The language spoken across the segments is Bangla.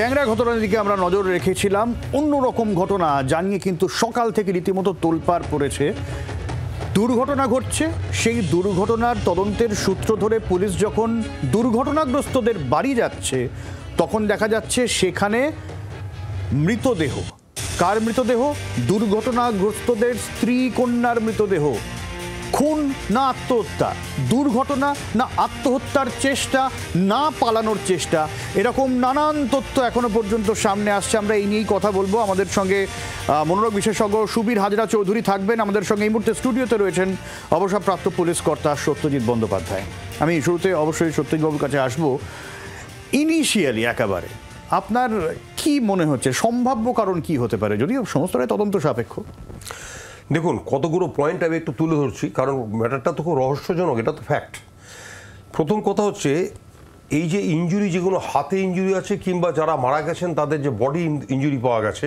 ট্যাংরা ঘটনার দিকে আমরা নজর রেখেছিলাম। অন্যরকম ঘটনা জানিয়ে কিন্তু সকাল থেকে রীতিমতো তোলপাড় পড়েছে। দুর্ঘটনা ঘটছে, সেই দুর্ঘটনার তদন্তের সূত্র ধরে পুলিশ যখন দুর্ঘটনাগ্রস্তদের বাড়ি যাচ্ছে তখন দেখা যাচ্ছে সেখানে মৃতদেহ। কার মৃতদেহ? দুর্ঘটনাগ্রস্তদের স্ত্রী কন্যার মৃতদেহ। খুন না আত্মহত্যা, দুর্ঘটনা না আত্মহত্যার চেষ্টা, না পালানোর চেষ্টা, এরকম নানান তথ্য এখনো পর্যন্ত সামনে আসছে। আমরা এই নিয়েই কথা বলবো। আমাদের সঙ্গে মনোরোগ বিশেষজ্ঞ সুবীর হাজরা চৌধুরী থাকবেন। আমাদের সঙ্গে এই মুহূর্তে স্টুডিওতে রয়েছেন অবসরপ্রাপ্ত পুলিশ কর্তা সত্যজিৎ বন্দ্যোপাধ্যায়। আমি শুরুতে অবশ্যই সত্যজিৎবাবুর কাছে আসবো। ইনিশিয়ালি একেবারে আপনার কি মনে হচ্ছে সম্ভাব্য কারণ কি হতে পারে, যদিও সমস্তটাই তদন্ত সাপেক্ষ? দেখুন, কতগুলো পয়েন্ট আমি একটু তুলে ধরছি, কারণ ম্যাটারটা তো খুব রহস্যজনক, এটা তো ফ্যাক্ট। প্রথম কথা হচ্ছে এই যে ইনজুরি, যেগুলো হাতে ইনজুরি আছে কিংবা যারা মারা গেছেন তাদের যে বডি ইনজুরি পাওয়া গেছে,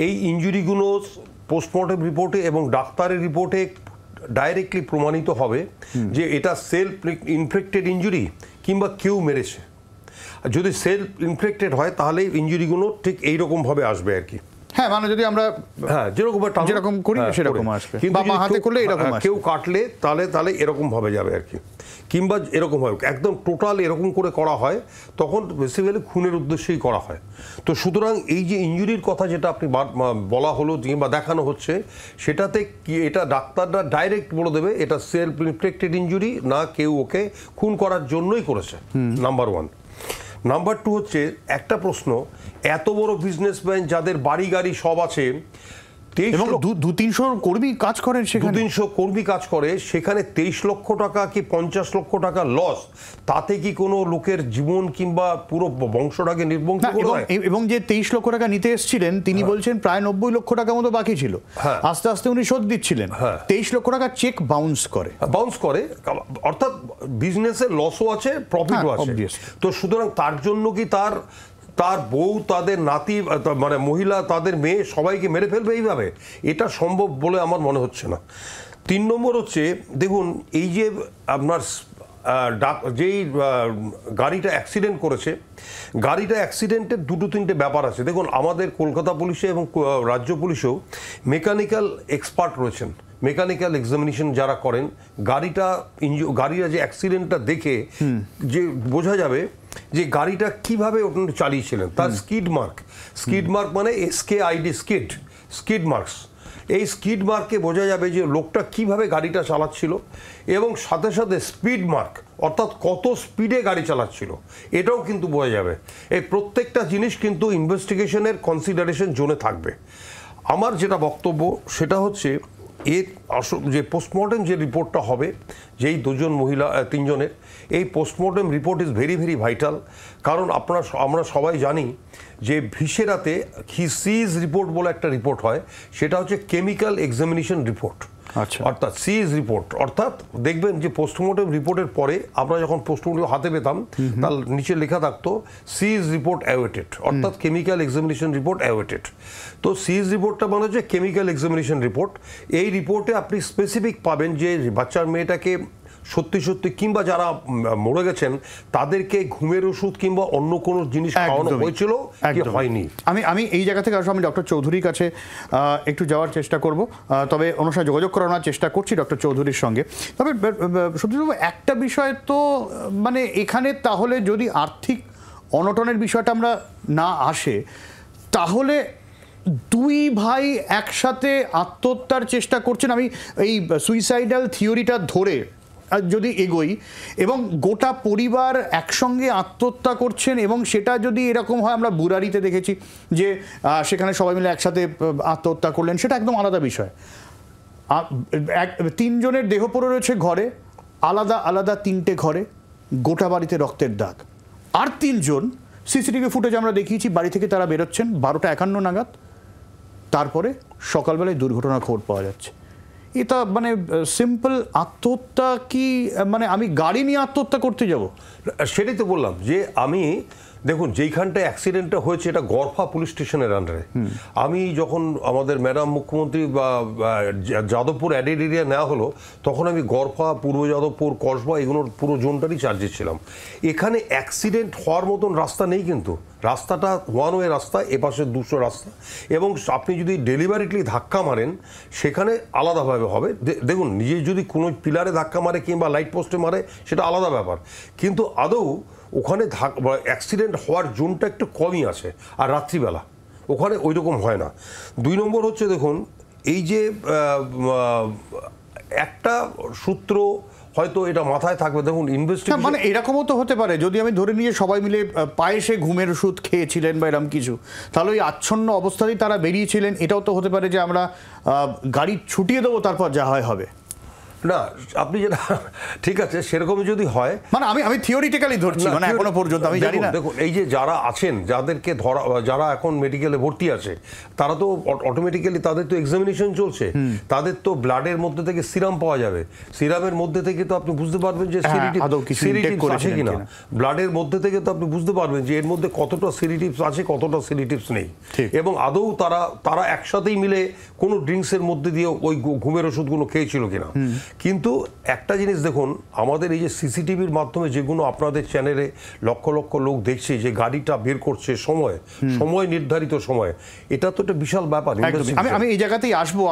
এই ইনজুরিগুলো পোস্টমর্টেম রিপোর্টে এবং ডাক্তারের রিপোর্টে ডাইরেক্টলি প্রমাণিত হবে যে এটা সেলফ ইনফ্লিক্টেড ইনজুরি কিংবা কেউ মেরেছে। যদি সেলফ ইনফ্লিক্টেড হয় তাহলে ইনজুরিগুলো ঠিক এইরকমভাবে আসবে আর কি। হ্যাঁ, মানে যদি আমরা যেরকম করি সেরকম আসবে, কিন্তু হাতে করলে এরকম কেউ কাটলে তাহলে এরকম ভাবে যাবে আর কি। কিংবা এরকম হয় একদম টোটাল এরকম করে করা হয়, তখন বেসিক্যালি খুনের উদ্দেশ্যেই করা হয়। তো সুতরাং এই যে ইনজুরির কথা যেটা আপনি বলা হলো কিংবা দেখানো হচ্ছে, সেটাতে কি এটা ডাক্তাররা ডাইরেক্ট বলে দেবে এটা সেলফ ইনফ্লিক্টেড ইনজুরি, না কেউ ওকে খুন করার জন্যই করেছে। Number one. নাম্বার টু হচ্ছে একটা প্রশ্ন, এত বড় বিজনেসম্যান যাদের বাড়ি গাড়ি সব আছে, 200-300 কর্মী কাজ করেন, 200 কর্মী কাজ করে, সেখানে 23 লক্ষ টাকা কি 50 লক্ষ টাকা লস, তাতে কি কোনো লোকের জীবন কিংবা পুরো বংশটাকে নির্বংশ করে দেয়? এবং যে 23 লক্ষ টাকা নিতে এসেছিলেন তিনি বলছেন প্রায় 90 লক্ষ টাকা মতো বাকি ছিল, আস্তে আস্তে উনি শোধ দিচ্ছিলেন। 23 লক্ষ টাকা চেক বাউন্স করে, অর্থাৎ বিজনেসের লসও আছে, প্রফিটও আছে। তো সুতরাং তার জন্য কি তার বউ, তাদের নাতি, মানে মহিলা, তাদের মেয়ে সবাইকে মেরে ফেলবে এইভাবে? এটা সম্ভব বলে আমার মনে হচ্ছে না। 3 নম্বর হচ্ছে, দেখুন এই যে আপনার যেই গাড়িটা অ্যাক্সিডেন্ট করেছে, গাড়িটা অ্যাক্সিডেন্টের 2-3টে ব্যাপার আছে। দেখুন, আমাদের কলকাতা পুলিশে এবং রাজ্য পুলিশেও মেকানিক্যাল এক্সপার্ট রয়েছেন, মেকানিক্যাল এক্সামিনেশন যারা করেন। গাড়িটা যে অ্যাক্সিডেন্টটা দেখে যে বোঝা যাবে যে গাড়িটা কিভাবে ওটা চালিয়েছিলেন। তার স্কিড মার্ক মানে SKID, স্কিড মার্কস। এই স্কিড মার্কে বোঝা যাবে যে লোকটা কিভাবে গাড়িটা চালাচ্ছিল, এবং সাথে সাথে স্পিড মার্ক, অর্থাৎ কত স্পিডে গাড়ি চালাচ্ছিল, এটাও কিন্তু বোঝা যাবে। এই প্রত্যেকটা জিনিস কিন্তু ইনভেস্টিগেশনের কনসিডারেশন জোনে থাকবে। আমার যেটা বক্তব্য সেটা হচ্ছে, এর যে পোস্টমর্টেম যে রিপোর্টটা হবে, যেই 2জন মহিলা 3জনের, এই postmortem report is very very vital. কারণ আমরা সবাই জানি যে ভিসেরাতে সিজ রিপোর্ট বলে একটা রিপোর্ট হয়, সেটা হচ্ছে কেমিক্যাল এক্সামিনেশন রিপোর্ট। অর্থাৎ সিজ রিপোর্ট, অর্থাৎ দেখবেন যে পোস্টমর্টেম রিপোর্টের পরে আমরা যখন পোস্টমর্টেম হাতে পেতাম, তার নিচে লেখা থাকতো সিজ রিপোর্ট অ্যাওয়েটেড, অর্থাৎ কেমিক্যাল এক্সামিনেশন রিপোর্ট অ্যাওয়েটেড। তো সিজ রিপোর্টটা মানে হচ্ছে কেমিক্যাল এক্সামিনেশন রিপোর্ট। এই রিপোর্টে আপনি স্পেসিফিক পাবেন যে বাচ্চার মেয়েটাকে সত্যি কিংবা যারা মরে গেছেন তাদেরকে ঘুমের ওষুধ কিংবা অন্য কোনো জিনিস খাওয়ানো হয়েছিল কি হয়নি। আমি এই জায়গা থেকে আসলে আমি ডক্টর চৌধুরীর কাছে একটু যাওয়ার চেষ্টা করব, তবে ওনার সঙ্গে যোগাযোগ করানোর চেষ্টা করছি ডক্টর চৌধুরীর সঙ্গে। তবে সত্যজিৎবাবু, একটা বিষয় তো মানে এখানে তাহলে যদি আর্থিক অনটনের বিষয়টা আমরা না আসে, তাহলে 2 ভাই একসাথে আত্মহত্যার চেষ্টা করছেন। আমি এই সুইসাইডাল থিওরিটা ধরে যদি এগোই, এবং গোটা পরিবার একসঙ্গে আত্মহত্যা করছেন, এবং সেটা যদি এরকম হয়, আমরা বুরারিতে দেখেছি যে সেখানে সবাই মিলে একসাথে আত্মহত্যা করলেন, সেটা একদম আলাদা বিষয়। 3 জনের দেহ পড়ে রয়েছে ঘরে, আলাদা আলাদা 3টে ঘরে, গোটা বাড়িতে রক্তের দাগ। আর 3 জন সিসিটিভি ফুটেজ আমরা দেখিয়েছি, বাড়ি থেকে তারা বেরোচ্ছেন 12:51 নাগাদ, তারপরে সকালবেলায় দুর্ঘটনার খবর পাওয়া যাচ্ছে। এটা মানে সিম্পল আত্মহত্যা কি? মানে আমি গাড়ি নিয়ে আত্মহত্যা করতে যাব? সেটাই তো বললাম যে আমি দেখুন, যেইখানটা অ্যাক্সিডেন্টটা হয়েছে এটা গড়ফা পুলিশ স্টেশনের আন্ডারে। আমি যখন আমাদের ম্যাডাম মুখ্যমন্ত্রী বা যাদবপুর অ্যাডেড এরিয়া নেওয়া হলো, তখন আমি গড়ফা, পূর্ব যাদবপুর, কসবা এগুলোর পুরো জোনটারই চার্জে ছিলাম। এখানে অ্যাক্সিডেন্ট হওয়ার মতন রাস্তা নেই, কিন্তু রাস্তাটা ওয়ান ওয়ে রাস্তা, এপাশে 200 রাস্তা, এবং আপনি যদি ডেলিভারিটলি ধাক্কা মারেন সেখানে আলাদাভাবে হবে। দেখুন, নিজে যদি কোনো পিলারে ধাক্কা মারে কিংবা লাইট পোস্টে মারে সেটা আলাদা ব্যাপার, কিন্তু আদৌ ওখানে অ্যাক্সিডেন্ট হওয়ার জোনটা একটু কমই আছে, আর রাত্রিবেলা ওখানে ওই রকম হয় না। 2 নম্বর হচ্ছে, দেখুন এই যে একটা সূত্র হয়তো এটা মাথায় থাকবে, দেখুন ইনভেস্টিগেশন মানে এরকমও তো হতে পারে, যদি আমি ধরে নিয়ে সবাই মিলে পায়েসে ঘুমের ওষুধ খেয়েছিলেন বা এরকম কিছু, তাহলে ওই আচ্ছন্ন অবস্থাতেই তারা বেরিয়েছিলেন। এটাও তো হতে পারে যে আমরা গাড়ি ছুটিয়ে দেবো, তারপর যা হয় হবে। না, আপনি যেটা ঠিক আছে সেরকম যদি হয়, মানে আমি থিওরিটিক্যালি ধরছি, মানে এখনো পর্যন্ত আমি জানি না। দেখুন, এই যে যারা আছেন, যাদেরকে ধরা, যারা এখন মেডিকেলে ভর্তি আছে, তারা তো অটোমেটিক্যালি তাদের তো এক্সামিনেশন চলছে, তাদের তো ব্লাডের মধ্যে থেকে সিরাম পাওয়া যাবে, সিরামের মধ্যে থেকে তো আপনি বুঝতে পারবেন যে সিরিটিভস আছে কিনা, ব্লাডের মধ্যে থেকে তো আপনি বুঝতে পারবেন যে এর মধ্যে কতটা সিরিটিভস আছে, কতটা সিরিটিভস নেই, এবং আদৌ তারা একসাথেই মিলে কোনো ড্রিঙ্কসের মধ্যে দিয়ে ওই ঘুমের ওষুধগুলো খেয়েছিল কিনা। কিন্তু একটা জিনিস দেখুন, আমাদের এই যে সিসিটিভির মাধ্যমে যেগুলো আপনাদের চ্যানেলে লক্ষ লক্ষ লোক দেখছে, যে গাড়িটা বের করছে সময় নির্ধারিত সময়, এটা তো একটা বিশাল ব্যাপার। আমি এই জায়গাতেই আসবো।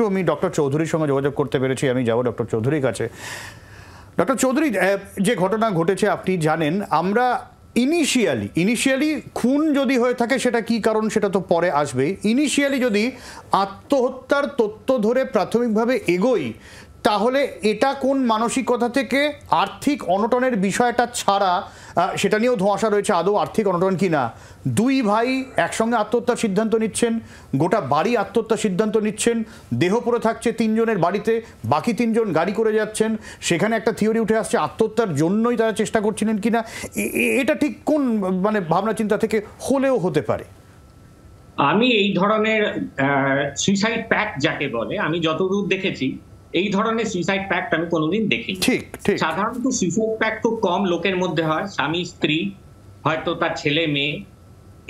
আমি ডক্টর চৌধুরীর সঙ্গে যোগাযোগ করতে পেরেছি, আমি যাবো ডক্টর চৌধুরীর কাছে। ডক্টর চৌধুরী, যে ঘটনা ঘটেছে আপনি জানেন, আমরা ইনিশিয়ালি খুন যদি হয়ে থাকে সেটা কি কারণ সেটা তো পরে আসবে। ইনিশিয়ালি যদি আত্মহত্যার তথ্য ধরে প্রাথমিকভাবে এগোই, তাহলে এটা কোন মানসিকতা থেকে, আর্থিক অনটনের বিষয়টা ছাড়া সেটা নিয়েও ধোঁয়াশা রয়েছে, আদৌ আর্থিক অনটন কি না, 2 ভাই একসঙ্গে আত্মহত্যার সিদ্ধান্ত নিচ্ছেন, গোটা বাড়ি আত্মহত্যার সিদ্ধান্ত নিচ্ছেন, দেহ পড়ে থাকছে 3 জনের বাড়িতে, বাকি 3 জন গাড়ি করে যাচ্ছেন, সেখানে একটা থিওরি উঠে আসছে আত্মহত্যার জন্যই তারা চেষ্টা করছিলেন কিনা। এটা ঠিক কোন মানে ভাবনা চিন্তা থেকে হলেও হতে পারে? আমি এই ধরনের সুইসাইড প্যাক্ট যাকে বলে, আমি যতদূর দেখেছি এই ধরনের সুইসাইড প্যাক্ট আমি কোনোদিন দেখিনি। ঠিক। সাধারণত সুইসাইড প্যাক্ট খুব কম লোকের মধ্যে হয়, স্বামী স্ত্রী, হয়তো তার ছেলে মেয়ে।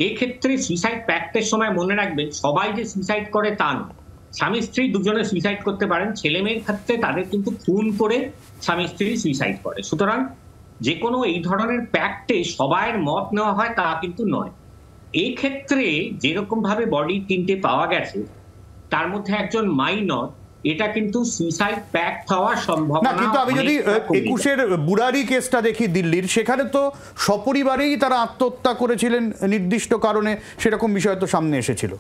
এই ক্ষেত্রে সুইসাইড প্যাক্টের সময় মনে রাখবেন, সবাই যে সুইসাইড করে তা নয়। স্বামী স্ত্রী দুজনে সুইসাইড করতে পারেন, ছেলে মেয়ের ক্ষেত্রে তাদের কিন্তু খুন করে স্বামী স্ত্রী সুইসাইড করে। সুতরাং যে কোনো এই ধরনের প্যাক্টে সবাইয়ের মত নেওয়া হয় তা কিন্তু নয়। এই ক্ষেত্রে যেরকম ভাবে বডি 3টে পাওয়া গেছে, তার মধ্যে একজন মাইনর, এটা কিন্তু সুইসাইড প্যাক্ট হওয়ার সম্ভাবনা। কিন্তু আমি যদি 21-এর বুড়ারি কেসটা দেখি দিল্লির, সেখানে তো সপরিবারেই তারা আত্মহত্যা করেছিলেন নির্দিষ্ট কারণে, সেরকম বিষয় তো সামনে এসেছিল।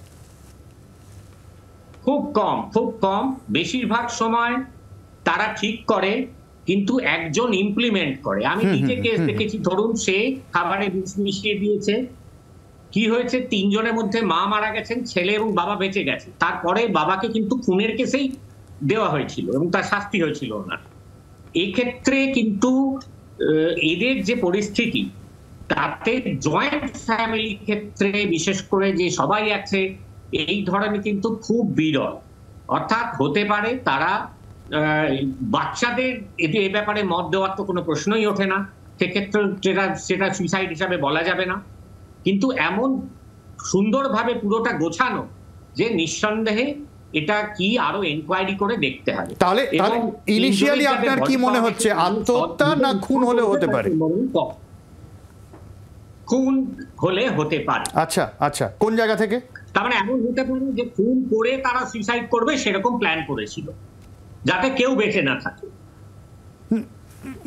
খুব কম। বেশিরভাগ সময় তারা ঠিক করে, কিন্তু একজন ইমপ্লিমেন্ট করে। আমি নিজে কেস দেখেছি, ধরুন সে খাবারে বিষ মিশিয়ে দিয়েছে, কি হয়েছে, 3 জনের মধ্যে মা মারা গেছেন, ছেলে এবং বাবা বেঁচে গেছে, তারপরে বাবাকে কিন্তু খুনের কেসেই দেওয়া হয়েছিল এবং তার শাস্তি হয়েছিল না। এই ক্ষেত্রে কিন্তু এদের যে পরিস্থিতি, তাতে জয়েন্ট ফ্যামিলি ক্ষেত্রে বিশেষ করে যে সবাই আছে, এই ধরনের কিন্তু খুব বিরল। অর্থাৎ হতে পারে তারা বাচ্চাদের এই ব্যাপারে মত দেওয়ার তো কোনো প্রশ্নই ওঠে না, সেক্ষেত্রে সেটা সুইসাইড হিসাবে বলা যাবে না। কিন্তু এমন সুন্দরভাবে পুরোটা গোছানো যে নিঃসন্দেহে এটা কি আরো এনকোয়ারি করে দেখতে হবে। তাহলে ইনিশিয়ালি আপনার কি মনে হচ্ছে, আত্মহত্যা না খুন হলে হতে পারে? খুন হলে হতে পারে। আচ্ছা, কোন জায়গা থেকে? তার মানে এমন হতে পারে যে খুন করে তারা সুইসাইড করবে সেরকম প্ল্যান করেছিল, যাতে কেউ বেঁচে না থাকে।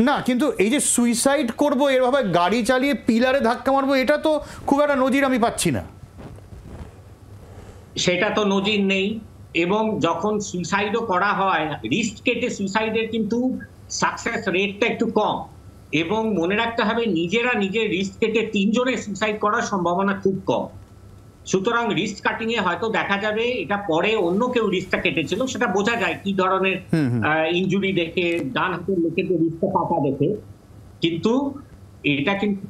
না, কিন্তু এই যে সুইসাইড করবো, এভাবে গাড়ি চালিয়ে পিলারে ধাক্কা মারবো, এটা তো খুব একটা নজির আমি পাচ্ছি না। সেটা তো নজির নেই, এবং যখন সুইসাইডও করা হয়, রিস্ক কেটে সুইসাইডের কিন্তু সাকসেস রেটটা একটু কম, এবং মনে রাখতে হবে নিজেরা নিজের রিস্ক কেটে 3 জনের সুইসাইড করার সম্ভাবনা খুব কম। সুতরাং রিস্ক কাটিং এ হয়তো দেখা যাবে এটা পরে অন্য কেউ রিস্কটা কেটেছিল, সেটা বোঝা যায় কি ধরনের ইনজুরি দেখে, ডান হাতের লোকের রিস্কটা কাটা দেখে, কিন্তু এটা কিন্তু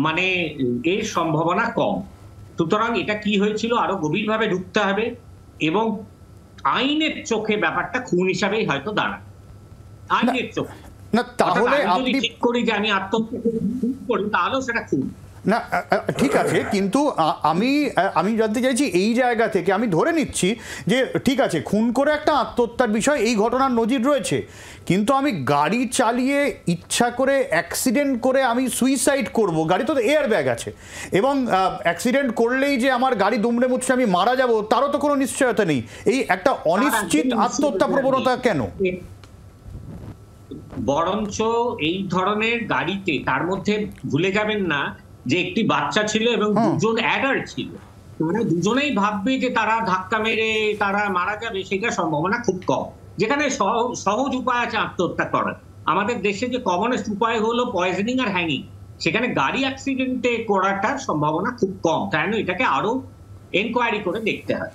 মানে এর সম্ভাবনা কম। সুতরাং এটা কি হয়েছিল আরো গভীরভাবে ঢুকতে হবে, এবং আইনের চোখে ব্যাপারটা খুন হিসাবেই হয়তো দাঁড়ায়। আইনের চোখে না, তাহলে আমি ঠিক করি যে আমি আত্মহত্যা করি, তাহলেও সেটা খুন। না ঠিক আছে, কিন্তু আমি জানতে চাইছি এই জায়গা থেকে আমি ধরে নিচ্ছি যে ঠিক আছে, খুন করে একটা আত্মহত্যার বিষয়, এই ঘটনার নজির রয়েছে, কিন্তু আমি গাড়ি চালিয়ে ইচ্ছা করে অ্যাক্সিডেন্ট করে আমি সুইসাইড করব, গাড়ি তো এয়ার ব্যাগ আছে, এবং অ্যাক্সিডেন্ট করলেই যে আমার গাড়ি দুমড়ে মুচড়ে আমি মারা যাব তারও তো কোনো নিশ্চয়তা নেই। এই একটা অনিশ্চিত আত্মহত্যা প্রবণতা কেন? বরঞ্চ এই ধরনের গাড়িতে তার মধ্যে ভুলে যাবেন না যে একটি বাচ্চা ছিল এবং দুজন অ্যাডাল্ট ছিল, তারা দুজনেই ভাববে যে তারা ধাক্কা মেরে তারা মারা যাবে, সেটা সম্ভাবনা খুব কম। যেখানে সহজ উপায় আছে আত্মহত্যা করার, আমাদের দেশে যে কমনেস্ট উপায় হলো পয়জনিং আর হ্যাঙ্গিং, সেখানে গাড়ি অ্যাক্সিডেন্টে করাটার সম্ভাবনা খুব কম, তাই না? এটাকে আরো এনকোয়ারি করে দেখতে হয়।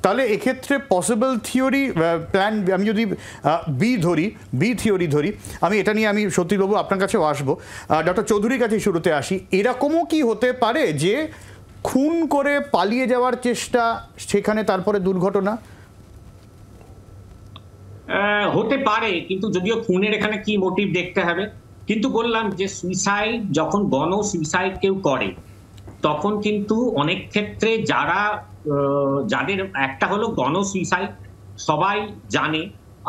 তাহলে এক্ষেত্রে পসিবল থিওরি প্ল্যান, আমি যদি বি থিওরি ধরি, আমি এটা নিয়ে আমি সত্যিবাবু আপনার কাছেও আসবো, ডক্টর চৌধুরীর কাছে শুরুতে আসি। এরকমও কি হতে পারে যে খুন করে পালিয়ে যাওয়ার চেষ্টা, সেখানে তারপরে দুর্ঘটনা? হতে পারে, কিন্তু যদিও খুনের এখানে কি মোটিভ দেখতে হবে। কিন্তু বললাম যে সুইসাইড, যখন গণ সুইসাইড কেউ করে তখন কিন্তু অনেক ক্ষেত্রে যাদের একটা হলো গণ সুইসাইড সবাই জানে,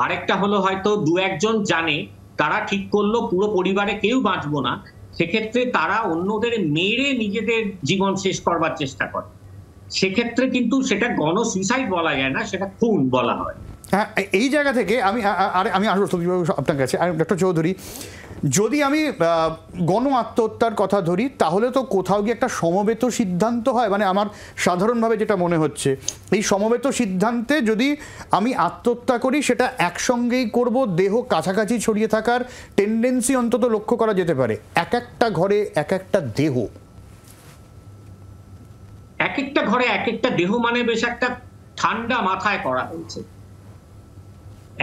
আরেকটা হলো হয়তো দু একজন জানে, তারা ঠিক করলো পুরো পরিবারে কেউ বাঁচবো না, সেক্ষেত্রে তারা অন্যদের মেরে নিজেদের জীবন শেষ করবার চেষ্টা করে। সেক্ষেত্রে কিন্তু সেটা গণ সুইসাইড বলা যায় না, সেটা খুন বলা হয়। হ্যাঁ, এই জায়গা থেকে আমি আসবো আপনার কাছে। ডক্টর চৌধুরী, যদি আমি গণ আত্মহত্যার কথা ধরি, তাহলে তো কোথাও গিয়ে একটা সমবেত সিদ্ধান্ত হয়, মানে আমার সাধারণভাবে যেটা মনে হচ্ছে, এই সমবেত সিদ্ধান্তে যদি আমি আত্মহত্যা করি সেটা একসঙ্গেই করব, দেহ কাছাকাছি ছড়িয়ে থাকার টেন্ডেন্সি অন্তত লক্ষ্য করা যেতে পারে। এক একটা ঘরে এক একটা দেহ, এক একটা ঘরে এক একটা দেহ মানে বেশ একটা ঠান্ডা মাথায় করা হয়েছে।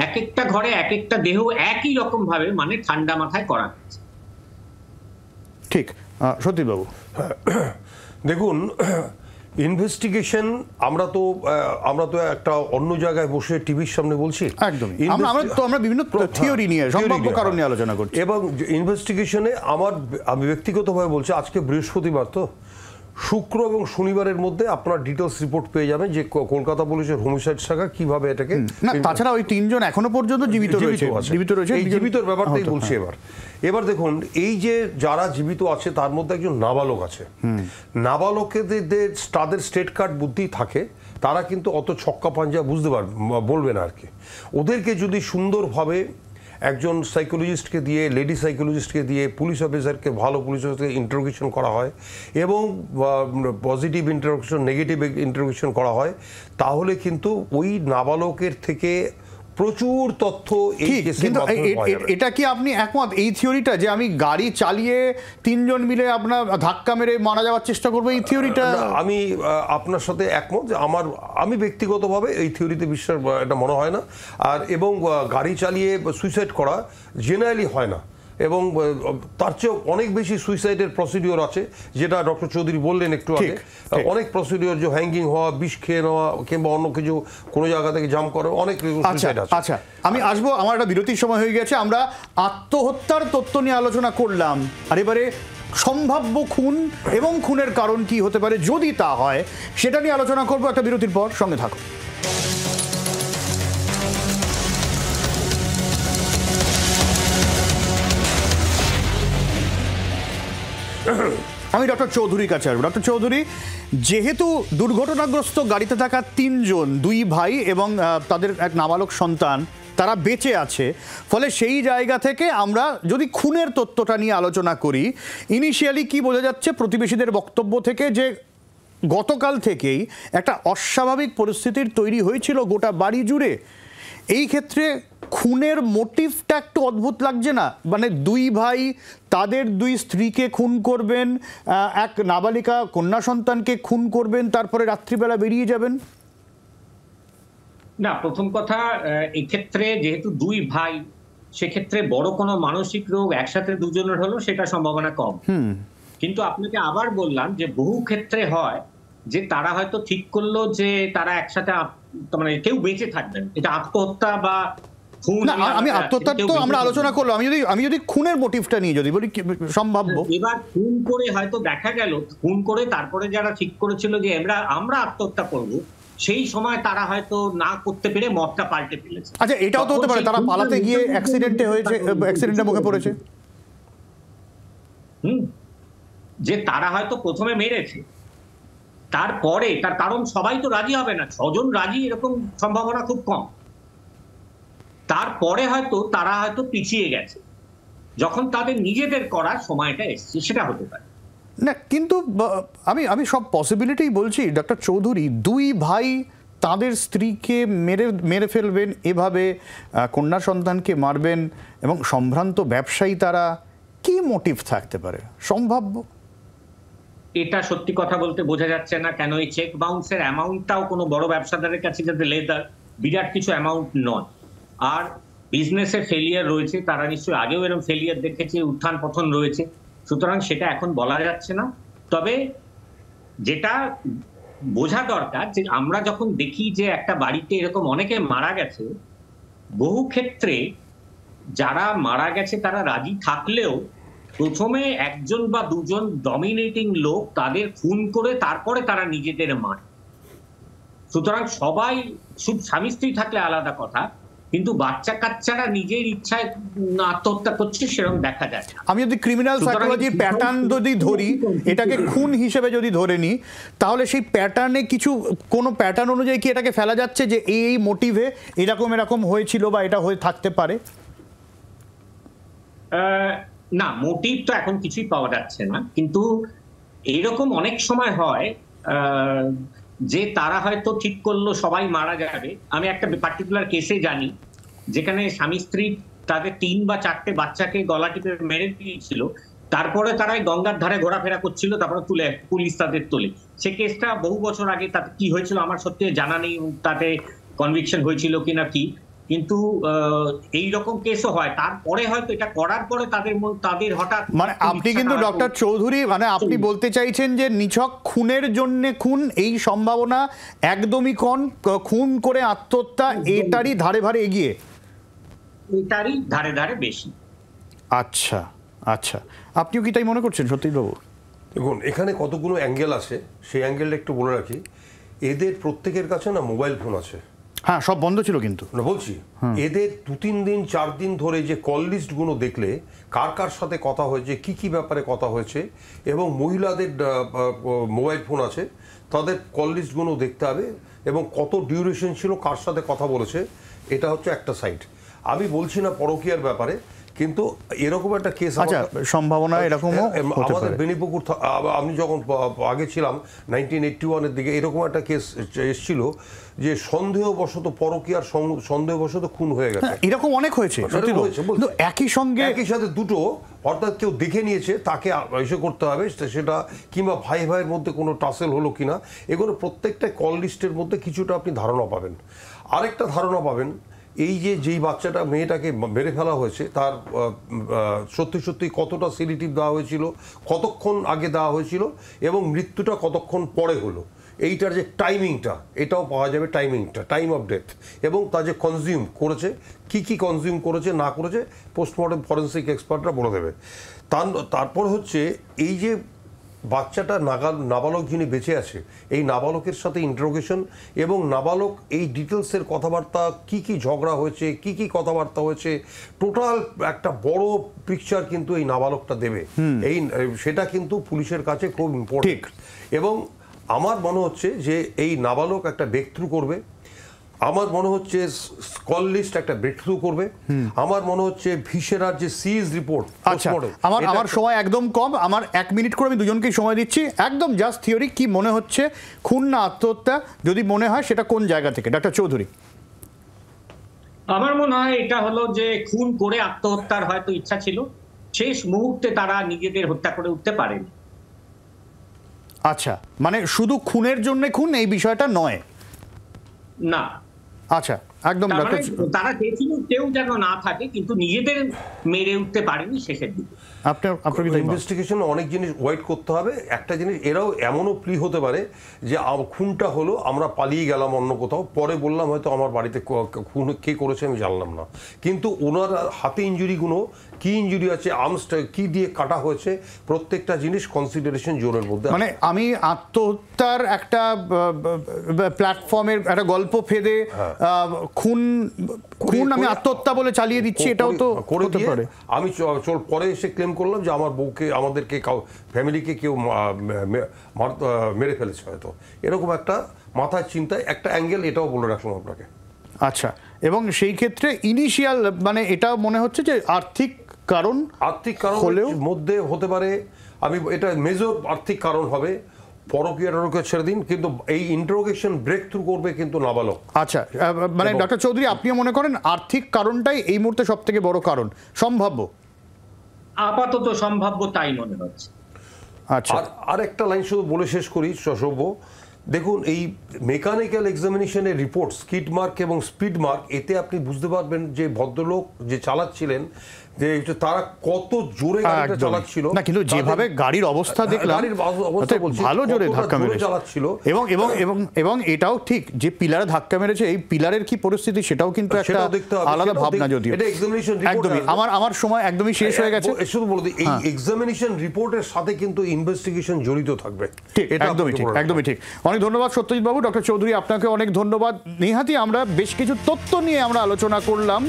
এক একটা ঘরে এক একটা দেহ একই রকম ভাবে মানে ঠান্ডা মাথায় করা হয়েছে। ঠিক সতীশবাবু, দেখুন, ইনভেস্টিগেশন আমরা তো একটা অন্য জায়গায় বসে টিভির সামনে বলছি, একদম আমরা বিভিন্ন থিওরি নিয়ে, সম্ভাব্য কারণ নিয়ে আলোচনা করছি, এবং ইনভেস্টিগেশনে আমি ব্যক্তিগতভাবে বলছি, আজকে বৃহস্পতিবার, তো শুক্র এবং শনিবারের মধ্যে আপনার ডিটেলস রিপোর্ট পেয়ে যাবেন যে কলকাতা পুলিশের হোমিসাইড শাখা কিভাবে এটাকে, না তাছাড়া ওই তিনজন এখনো পর্যন্ত জীবিত রয়েছে। এই জীবিতর ব্যাপারটাই বলছি। এবার দেখুন, এই যে যারা জীবিত আছে তার মধ্যে একজন নাবালক আছে। নাবালকদের তাদের স্টেট কার্ড বুদ্ধি থাকে, তারা কিন্তু অত ছক্কা পাঞ্জা বলবে না আর কি। ওদেরকে যদি সুন্দরভাবে একজন সাইকোলজিস্টকে দিয়ে, লেডি সাইকোলজিস্টকে দিয়ে, পুলিশ অফিসারকে, ভালো পুলিশ অফিসারকে ইন্টারোগেশন করা হয় এবং পজিটিভ ইন্টারোগেশন, নেগেটিভ ইন্টারোগেশন করা হয়, তাহলে কিন্তু ওই নাবালকের থেকে প্রচুর তথ্য এই কেসের মাধ্যমে পাওয়া যাবে। এটা কি আপনি একমত এই থিওরিটা, যে আমি গাড়ি চালিয়ে তিনজন মিলে আপনার ধাক্কা মেরে মারা যাওয়ার চেষ্টা করবো, এই থিওরিটা? আমি আপনার সাথে একমত, যে আমি ব্যক্তিগতভাবে এই থিওরিতে বিশ্বাস এটা মনে হয় না। এবং গাড়ি চালিয়ে সুইসাইড করা জেনারেলি হয় না, এবং তার চেয়েও অনেক বেশি সুইসাইডের প্রসিডিওর আছে, যেটা ডক্টর চৌধুরী বললেন একটু আগে। অনেক প্রসিডিওর, যে হ্যাঙ্গিং হওয়া, বিষ খেয়ে নেওয়া, কিংবা অন্য কিছু কোনো জায়গা থেকে জাম্প করা, অনেক সুইসাইড আছে। আচ্ছা, আমি আসবো, আমার একটা বিরতির সময় হয়ে গেছে। আমরা আত্মহত্যার তত্ত্ব নিয়ে আলোচনা করলাম, আর এবারে সম্ভাব্য খুন এবং খুনের কারণ কি হতে পারে যদি তা হয়, সেটা নিয়ে আলোচনা করবো একটা বিরতির পর। সঙ্গে থাকুন। আমি ডক্টর চৌধুরীর কাছে আসবো। ডক্টর চৌধুরী, যেহেতু দুর্ঘটনাগ্রস্ত গাড়িতে থাকা তিনজন, দুই ভাই এবং তাদের এক নাবালক সন্তান, তারা বেঁচে আছে, ফলে সেই জায়গা থেকে আমরা যদি খুনের তত্ত্বটা নিয়ে আলোচনা করি, ইনিশিয়ালি কি বোঝা যাচ্ছে প্রতিবেশীদের বক্তব্য থেকে, যে গতকাল থেকেই একটা অস্বাভাবিক পরিস্থিতির তৈরি হয়েছিল গোটা বাড়ি জুড়ে। এই ক্ষেত্রে খুনের মোটিভটা একটু অদ্ভুত লাগছে না? মানে দুই ভাই তাদের দুই স্ত্রীকে খুন করবেন, এক নাবালিকা কন্যা সন্তানকে খুন করবেন, তারপরে রাত্রিবেলা বেরিয়ে যাবেন। না, প্রথম কথা, এক্ষেত্রে যেহেতু দুই ভাই, সেক্ষেত্রে বড় কোনো মানসিক রোগ একসাথে দুজনের হলো সেটা সম্ভাবনা কম। কিন্তু আপনাকে আবার বললাম যে বহু ক্ষেত্রে হয় যে তারা হয়তো ঠিক করলো যে তারা একসাথে, মানে কেউ বেঁচে থাকবেন, এটা আত্মহত্যা বা খুন না, আমি আত্মহত্যার তো আমরা আলোচনা করলাম, আমি যদি খুনের মোটিভটা নিয়ে যদি বলি সম্ভাব্য। এবার খুন করে হয়তো দেখা গেল, খুন করে তারপরে যারা ঠিক করেছিল যে আমরা আত্মহত্যা করব, সেই সময় তারা হয়তো না করতে পেরে মতটা পাল্টে ফেলেছে। আচ্ছা, এটাও তো হতে পারে তারা পালাতে গিয়ে অ্যাক্সিডেন্টে মুখে পড়েছে। যে তারা হয়তো প্রথমে মেরেছে, তারপরে তার কারণ সবাই তো রাজি হবে না, 6 জন রাজি এরকম সম্ভাবনা খুব কম। তারপরে হয়তো তারা হয়তো পিছিয়ে গেছে, যখন তাদের নিজেদের করার সময়টা এসছে, সেটা হতে পারে। না, কিন্তু আমি সব পসিবিলিটি বলছি ডক্টর চৌধুরী। দুই ভাই তাদের স্ত্রীকে মেরে ফেলবেন, এভাবে কন্যা সন্তানকে মারবেন, এবং সম্ভ্রান্ত ব্যবসায়ী তারা, কি মোটিভ থাকতে পারে সম্ভাব্য? এটা সত্যি কথা বলতে বোঝা যাচ্ছে না, কেন এই চেক বাউন্সের অ্যামাউন্টটাও কোনো বড় ব্যবসাদারের কাছে যাতে লেদার বিরাট কিছু অ্যামাউন্ট নয়। আর বিজনেসে ফেলিয়ার রয়েছে, তারা নিশ্চয়ই আগেও এরকম ফেলিয়ার দেখেছে, উত্থান পতন রয়েছে, সুতরাং সেটা এখন বলা যাচ্ছে না। তবে যেটা বোঝা দরকার যে আমরা যখন দেখি যে একটা বাড়িতে এরকম অনেকে মারা গেছে, বহু ক্ষেত্রে যারা মারা গেছে তারা রাজি থাকলেও প্রথমে একজন বা দুজন ডমিনেটিং লোক তাদের খুন করে তারপরে তারা নিজেদের মারে। সুতরাং সবাই, শুধু স্বামী স্ত্রী থাকলে আলাদা কথা, কিন্তু বাচ্চা কাচ্চারা নিজের ইচ্ছায় আত্মহত্যা করছে সেরকম দেখা যায়। আমি যদি ক্রিমিনাল সাইকোলজির প্যাটার্ন যদি ধরি, এটাকে খুন হিসেবে যদি ধরে নিই, তাহলে সেই প্যাটার্নে কোনো প্যাটার্ন অনুযায়ী কি এটাকে ফেলা যাচ্ছে যে এই মোটিভে এরকম হয়েছিল বা এটা হয়ে থাকতে পারে? না, মোটিভ তো এখন কিছুই পাওয়া যাচ্ছে না, কিন্তু এইরকম অনেক সময় হয় যে তারা হয়তো ঠিক করলো সবাই মারা যাবে। আমি একটা পার্টিকুলার কেসে জানি যেখানে স্বামী স্ত্রী তাদের 3 বা 4টে বাচ্চাকে গলা টিপে মেরে দিয়েছিল, তারপরে তারা গঙ্গার ধারে ঘোরাফেরা করছিল, তারপরে পুলিশ তাদের তোলে। সে কেসটা বহু বছর আগে, তাতে কি হয়েছিল আমার সত্যি জানা নেই, তাতে কনভিকশন হয়েছিল কিনা কি, কিন্তু এইরকম কেসও হয়। তারপরে হয়তো এটা করার পরে তাদের হঠাৎ, মানে আপনি কিন্তু ডক্টর চৌধুরী, মানে আপনি বলতে চাইছেন যে নিছক খুনের জন্য খুন, এই সম্ভাবনা একদমই কম, খুন করে আত্মহত্যা এটারই ধারে ধারে এগিয়ে, এটারই ধারে ধারে বেশি। আচ্ছা আচ্ছা, আপনিও কি তাই মনে করছেন সত্যিবাবু? দেখুন, এখানে কতগুলো অ্যাঙ্গেল আছে, সেই অ্যাঙ্গেলটা একটু বলে রাখি। এদের প্রত্যেকের কাছে না মোবাইল ফোন আছে। হ্যাঁ, সব বন্ধ ছিল কিন্তু না বলছি, এদের 2-3 দিন 4 দিন ধরে যে কল লিস্টগুলো দেখলে কার কার সাথে কথা হয়েছে, কি কি ব্যাপারে কথা হয়েছে, এবং মহিলাদের মোবাইল ফোন আছে, তাদের কল লিস্টগুলো দেখতে হবে, এবং কত ডিউরেশন ছিল, কার সাথে কথা বলেছে, এটা হচ্ছে একটা সাইড। আমি বলছি না পরকীয়ার ব্যাপারে, কিন্তু এরকম একটা কেস সম্ভাবনা এরকমও আমাদের বেনিপুকুর, আমি যখন আগে ছিলাম 1981-এর দিকে, এরকম একটা কেস এসেছিল যে সন্দেহবশত পরকীয়ার সন্দেহবশত খুন হয়ে গেছে। এরকম অনেক হয়েছে, একই সাথে দুটো, অর্থাৎ কেউ দেখে নিয়েছে, তাকে এসে করতে হবে সেটা, কিংবা ভাই ভাইয়ের মধ্যে কোনো টাসেল হলো কিনা, এগুলো প্রত্যেকটা কল লিস্টের মধ্যে কিছুটা আপনি ধারণা পাবেন। আরেকটা ধারণা পাবেন, এই যেই বাচ্চাটা মেয়েটাকে মেরে ফেলা হয়েছে, তার সত্যি কতটা সিডেটিভ দেওয়া হয়েছিল, কতক্ষণ আগে দেওয়া হয়েছিল, এবং মৃত্যুটা কতক্ষণ পরে হলো, এইটার যে টাইমিংটা, এটাও পাওয়া যাবে, টাইম অফ ডেথ, এবং তা যে কনজিউম করেছে, কি কনজিউম করেছে না করেছে, পোস্টমর্টম ফরেন্সিক এক্সপার্টরা বলে দেবে। তারপর হচ্ছে এই যে বাচ্চাটা নাবালক যিনি বেঁচে আছে, এই নাবালকের সাথে ইন্টারোগেশন, এবং নাবালক এই ডিটেলসের কথাবার্তা, কি ঝগড়া হয়েছে, কি কথাবার্তা হয়েছে, টোটাল একটা বড় পিকচার কিন্তু এই নাবালকটা দেবে। সেটা কিন্তু পুলিশের কাছে খুব ইম্পর্টেন্ট। এবং আমার মনে হচ্ছে যে এই নাবালক একটা ব্রেক থ্রু করবে, আমার মনে হচ্ছে কল লিস্ট একটা ব্রেক থ্রু করবে, আমার মনে হচ্ছে ভিসেরার যে সিজ রিপোর্ট। আচ্ছা, আমার সময় একদম কম, আমার 1 মিনিট করে আমি দুজনকেই সময় দিচ্ছি, একদম জাস্ট থিওরি, কি মনে হচ্ছে খুন না আত্মহত্যা? যদি মনে হয় সেটা কোন জায়গা থেকে, ডক্টর চৌধুরী? আমার মনে হয় এটা হলো যে খুন করে আত্মহত্যার হয়তো ইচ্ছা ছিল, শেষ মুহূর্তে তারা নিজেদের হত্যা করে উঠতে পারেনি। আচ্ছা, মানে শুধু খুনের জন্য খুন এই বিষয়টা নয়? না। আচ্ছা। একদম তারা চেয়েছিল কেউ যেন না থাকে, কিন্তু নিজেদের মেরে উঠতে পারেনি শেষের দিকে। ইনভেস্টিগেশন অনেক জিনিস ওয়েট করতে হবে। একটা জিনিস, এরাও এমনও প্লি হতে পারে যে খুনটা হলো, আমরা পালিয়ে গেলাম অন্য কোথাও, পরে বললাম হয়তো আমার বাড়িতে খুন কে করেছে আমি জানলাম না, কিন্তু ওনার হাতে ইঞ্জুরিগুলো কি ইঞ্জুরি আছে, আর্মসটা কি দিয়ে কাটা হয়েছে, প্রত্যেকটা জিনিস কনসিডারেশন জোনের মধ্যে। মানে আমি আত্মহত্যার একটা প্ল্যাটফর্মের একটা গল্প ফেদে খুন আমি আত্মহত্যা বলে চালিয়ে দিচ্ছি, এটাও তো করতে পারে। আমি পরে এসে ক্লেম করলাম যে আমার বউকে, আমাদেরকে, ফ্যামিলিকে কেউ মেরে ফেলেছে হয়তো, এরকম একটা মাথার চিন্তায় একটা অ্যাঙ্গেল, এটাও বলে রাখলাম আপনাকে। আচ্ছা, এবং সেই ক্ষেত্রে ইনিশিয়াল মানে এটা মনে হচ্ছে যে আর্থিক কারণ হলেও মধ্যে হতে পারে, আমি এটা মেজর আর্থিক কারণ হবে, পরকীয়া ছেড়ে দিন, কিন্তু এই ইন্টারোগেশন ব্রেক থ্রু করবে কিন্তু নাবালক। আচ্ছা, মানে ডক্টর চৌধুরী আপনিও মনে করেন আর্থিক কারণটাই এই মুহূর্তে সব থেকে বড় কারণ, সম্ভাব্য? আপাতত সম্ভাব্য তাই মনে হচ্ছে। আচ্ছা, আর একটা লাইন শুধু বলে শেষ করি সৌভ, দেখুন এই মেকানিক্যাল এক্সামিনেশনের রিপোর্ট, স্কিড মার্ক এবং স্পিড মার্ক, এতে আপনি বুঝতে পারবেন যে ভদ্রলোক যে চালাচ্ছিলেন যে তারা কত জোরে গাড়িটা চালাচ্ছিল। না, কিন্তু যেভাবে গাড়ির অবস্থা দেখলাম, ভালো জোরে ধাক্কা মেরেছে চালাচ্ছিল। এবং এটাও ঠিক যে পিলারে ধাক্কা মেরেছে, এই পিলারের কি পরিস্থিতি সেটাও কিন্তু একটা আলাদা ভাবনা। যদিও এটা এক্সামিনেশন একদমই আমার সময় একদমই শেষ হয়ে গেছে, শুধু বলে দিই, এই এক্সামিনেশন রিপোর্টের সাথে কিন্তু ইনভেস্টিগেশন জড়িত থাকবে। একদমই ঠিক। অনেক ধন্যবাদ সত্যজিৎ বাবু। ডক্টর চৌধুরী আপনাকে অনেক ধন্যবাদ। নিহাতি আমরা বেশ কিছু তথ্য নিয়ে আমরা আলোচনা করলাম।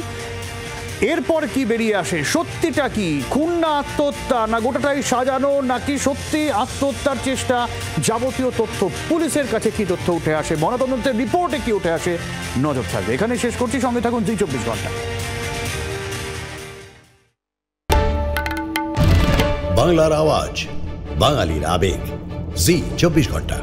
এরপর কি বেরিয়ে আসে, সত্যিটা কি, খুন না আত্মহত্যা, না গোটাটাই সাজানো, নাকি সত্যি আত্মহত্যার চেষ্টা, যাবতীয় তথ্য পুলিশের কাছে কি তথ্য উঠে আসে, ময়নাতদন্তের রিপোর্টে কি উঠে আসে, নজর থাকবে। এখানে শেষ করছি, সঙ্গে থাকুন জি 24 ঘন্টা। বাংলার আওয়াজ, বাঙালির আবেগ, জি 24 ঘন্টা।